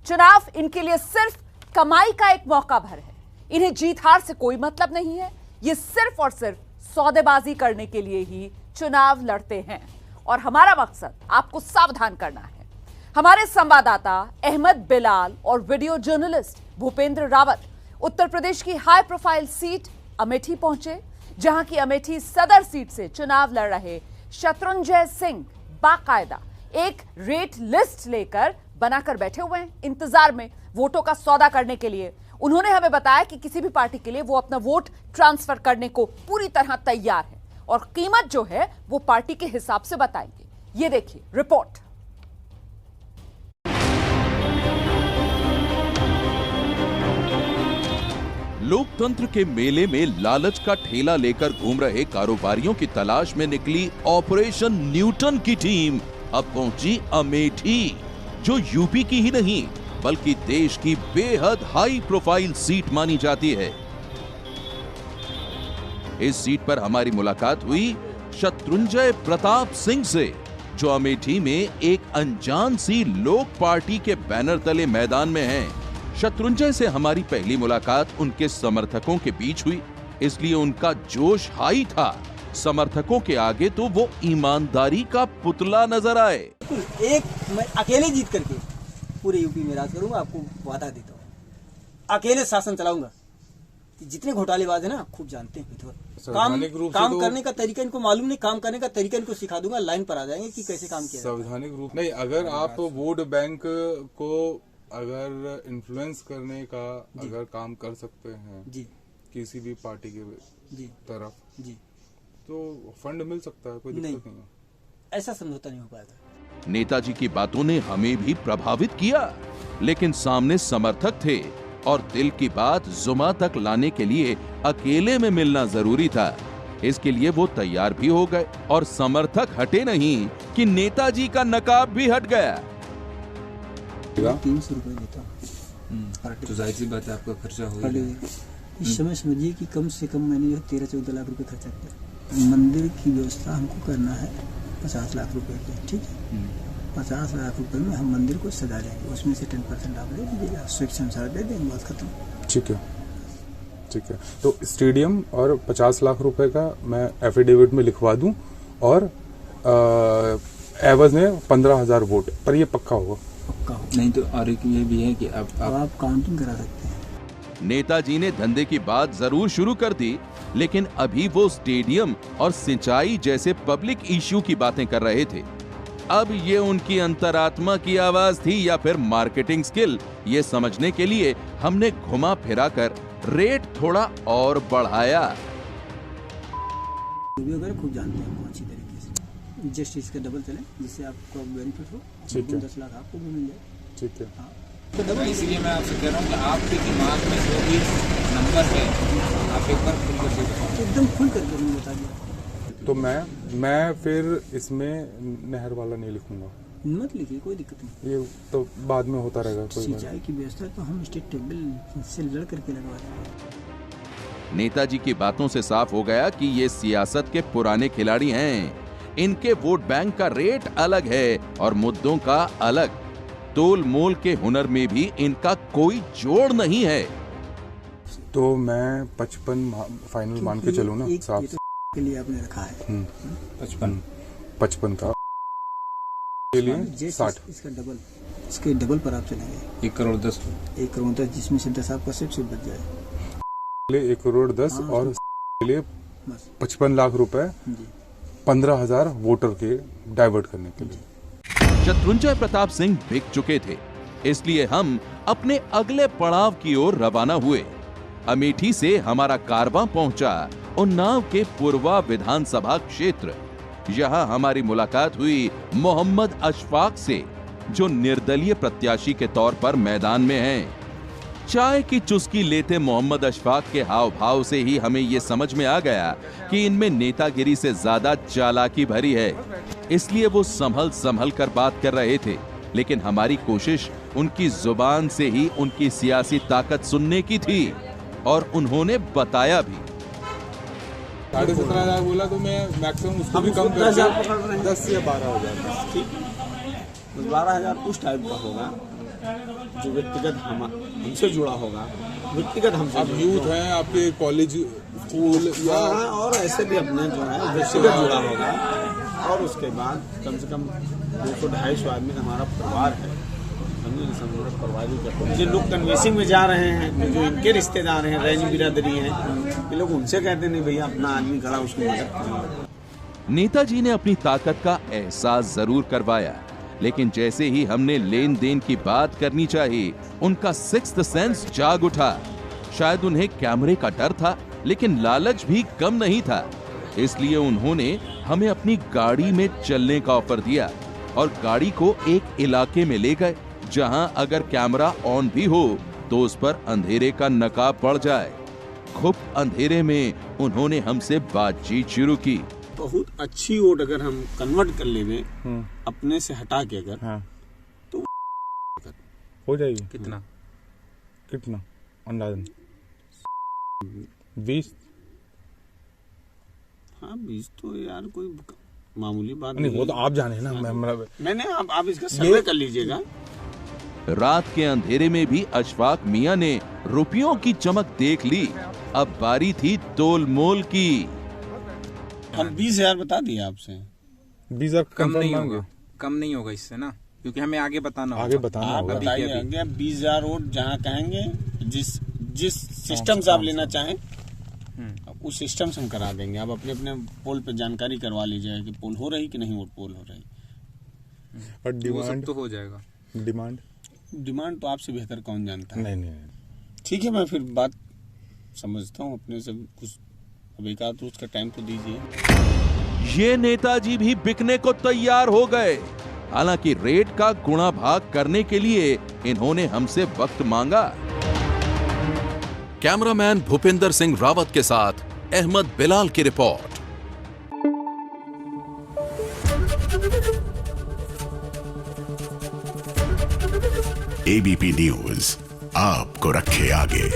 चुनाव इनके लिए सिर्फ कमाई का एक मौका भर है। इन्हें जीत हार से कोई मतलब नहीं है। ये सिर्फ और सिर्फ सौदेबाजी करने के लिए ही चुनाव लड़ते हैं और हमारा मकसद आपको सावधान करना है। हमारे संवाददाता अहमद बिलाल और वीडियो जर्नलिस्ट भूपेंद्र रावत उत्तर प्रदेश की हाई प्रोफाइल सीट अमेठी पहुंचे, जहां की अमेठी सदर सीट से चुनाव लड़ रहे शत्रुंजय सिंह बाकायदा एक रेट लिस्ट लेकर बनाकर बैठे हुए हैं, इंतजार में वोटों का सौदा करने के लिए। उन्होंने हमें बताया कि किसी भी पार्टी के लिए वो अपना वोट ट्रांसफर करने को पूरी तरह तैयार है और कीमत जो है वो पार्टी के हिसाब से बताएंगे। ये देखिए रिपोर्ट। लोकतंत्र के मेले में लालच का ठेला लेकर घूम रहे कारोबारियों की तलाश में निकली ऑपरेशन न्यूटन की टीम अब पहुंची अमेठी, जो यूपी की ही नहीं बल्कि देश की बेहद हाई प्रोफाइल सीट मानी जाती है। इस सीट पर हमारी मुलाकात हुई शत्रुंजय प्रताप सिंह से, जो अमेठी में एक अनजान सी लोक पार्टी के बैनर तले मैदान में हैं। शत्रुंजय से हमारी पहली मुलाकात उनके समर्थकों के बीच हुई, इसलिए उनका जोश हाई था। समर्थकों के आगे तो वो ईमानदारी का पुतला नजर आए। एक मैं अकेले जीत करके पूरे यूपी में राज करूंगा, आपको वादा देता हूँ। अकेले शासन चलाऊंगा। जितने घोटालेबाज है ना खूब जानते हैं, काम करने का तरीका इनको मालूम नहीं, काम करने का तरीका इनको सिखा दूंगा, लाइन पर आ जाएंगे कि कैसे काम किया। संवैधानिक रूप नहीं, अगर आप वोट बैंक को अगर इन्फ्लुएंस करने का अगर काम कर सकते हैं जी किसी भी पार्टी के जी तरफ जी, तो फंड मिल सकता है, कोई दिक्कत नहीं है। ऐसा समझौता नहीं हो पाएगा। नेताजी की बातों ने हमें भी प्रभावित किया, लेकिन सामने समर्थक थे और दिल की बात जुमा तक लाने के लिए अकेले में मिलना जरूरी था। इसके लिए वो तैयार भी हो गए और समर्थक हटे नहीं कि नेताजी का नकाब भी हट गया। 300 रुपए देता हूँ तो जाहिर सी बात है आपका खर्चा हो गया। इस समय समझिए कि कम से कम मैंने जो 13-14 लाख रुपए खर्चा किया। मंदिर की व्यवस्था हमको करना है 50 लाख रुपए की, ठीक है। 50 लाख रुपए में हम मंदिर को सजा देंगे, उसमें से 10% आप ले लीजिएगा, स्वेच्छा अनुसार दे देंगे, बात खत्म। ठीक है, ठीक है। तो स्टेडियम और 50 लाख रुपए का मैं एफिडेविट में लिखवा दूं और एवज में 15,000 वोट पर, ये पक्का होगा? नहीं तो और एक ये भी है कि आप काउंटिंग करा सकते हैं। नेताजी ने धंधे की बात जरूर शुरू कर दी, लेकिन अभी वो स्टेडियम और सिंचाई जैसे पब्लिक इश्यू की बातें कर रहे थे। अब ये उनकी अंतरात्मा की आवाज थी या फिर मार्केटिंग स्किल, ये समझने के लिए हमने घुमा फिरा कर रेट थोड़ा और बढ़ाया। खूब जानते हैं अच्छी तरीके से, जस्ट इसका डबल चले जिससे आपको बेनिफिट हो। 10 लाख आपको भी मिल जाए। ठीक है, हाँ। तो इसलिए मैं आपसे कह रहा हूँ कि आपके दिमाग में जो भी नंबर है आप एक बार खुल करके बताओ। एकदम खुल करके मैंने बता दिया। तो मैं फिर इसमें नहर वाला नहीं लिखूंगा। मत लिखिए, कोई दिक्कत नहीं, ये तो बाद में होता रहेगा। सिंचाई की व्यवस्था तो हम स्टेट टेबल से लड़ करके लगवा देंगे। नेताजी की बातों से साफ हो गया कि ये सियासत के पुराने खिलाड़ी हैं। इनके वोट बैंक का रेट अलग है और मुद्दों का अलग। तोल मोल के हुनर में भी इनका कोई जोड़ नहीं है। तो मैं 55 फाइनल मान के चलूं ना साहब? के लिए आपने रखा है 55 का के लिए 60। इसका डबल, इसके डबल पर आप चलेंगे 1 करोड़ 10, 1 करोड़ 10, जिसमें से 10 आपका सिर्फ बच जाए। 1 करोड़ 10 और के लिए 55 लाख रुपए 15,000 वोटर के डाइवर्ट करने के लिए। शत्रुंजय प्रताप सिंह बिक चुके थे, इसलिए हम अपने अगले पड़ाव की ओर रवाना हुए। अमेठी से हमारा कारवां पहुंचा उन्नाव के पूर्वा विधानसभा क्षेत्र। यहां हमारी मुलाकात हुई मोहम्मद अशफाक से, जो निर्दलीय प्रत्याशी के तौर पर मैदान में हैं। चाय की चुस्की लेते मोहम्मद अशफाक के हाव भाव से ही हमें ये समझ में आ गया कि इनमें नेतागिरी से ज्यादा चालाकी भरी है, इसलिए वो संभल कर बात कर रहे थे। लेकिन हमारी कोशिश उनकी जुबान से ही उनकी सियासी ताकत सुनने की थी और उन्होंने बताया भी। 17,500 बोला तो मैं मैक्सिमम उसको भी कम कर 10 या 12,000। ठीक, 12,000 उस टाइप का होगा जो व्यक्तिगत हमसे जुड़ा होगा, व्यक्तिगत हमसे आप यूथ हैं, आपके कॉलेज स्कूल या और ऐसे भी अपने जो है व्यक्तिगत जुड़ा होगा। और उसके बाद कम से कम 200-250 आदमी का हमारा परिवार है, जो लोग कन्वेंसिंग में जा रहे हैं, जो इनके रिश्तेदार हैं, रैनी बिरादरी हैं, ये लोग उनसे कहते नहीं भैया अपना आदमी खड़ा उसकी मदद करें। नेताजी ने अपनी ताकत का एहसास जरूर करवाया, लेकिन जैसे ही हमने लेन देन की बात करनी चाहिए, उनका सिक्स्थ सेंस जाग उठा। शायद उन्हें कैमरे का डर था, लेकिन लालच भी कम नहीं था। इसलिए उन्होंने हमें अपनी गाड़ी में चलने का ऑफर दिया और गाड़ी को एक इलाके में ले गए जहां अगर कैमरा ऑन भी हो तो उस पर अंधेरे का नकाब पड़ जाए। खूब अंधेरे में उन्होंने हमसे बातचीत शुरू की। बहुत अच्छी वोट अगर हम कन्वर्ट कर लेंगे अपने से हटा के अगर, हाँ, तो हो जाएगी। कितना अंदाजन 20। हाँ 20 तो यार कोई मामूली बात नहीं, वो तो आप जाने ना। नहीं आप इसका सर्वे कर लीजिएगा। रात के अंधेरे में भी अशफाक मियां ने रुपयों की चमक देख ली। अब बारी थी तोल मोल की। हम 20,000 बता दिए आपसे। 20,000 कम नहीं होगा, कम नहीं होगा इससे ना, क्योंकि हमें आगे बताना आप होगा। बताइए आगे 20,000 वोट जहाँ कहेंगे, जिस सिस्टम से आप लेना चाहें उस सिस्टम से हम करा देंगे। आप अपने अपने पोल पे जानकारी करवा लीजिएगा कि पोल हो रही कि नहीं पोल हो रही। और डिमांड तो हो जाएगा। डिमांड तो आपसे बेहतर कौन जानता है। नहीं। ठीक है, मैं फिर बात समझता हूँ अपने से कुछ। अब एक आध रोज का टाइम तो दीजिए। ये नेताजी भी बिकने को तैयार हो गए। हालांकि रेट का गुणा भाग करने के लिए इन्होंने हमसे वक्त मांगा। कैमरामैन भूपिंदर सिंह रावत के साथ अहमद बिलाल की रिपोर्ट। एबीपी न्यूज आपको रखे आगे।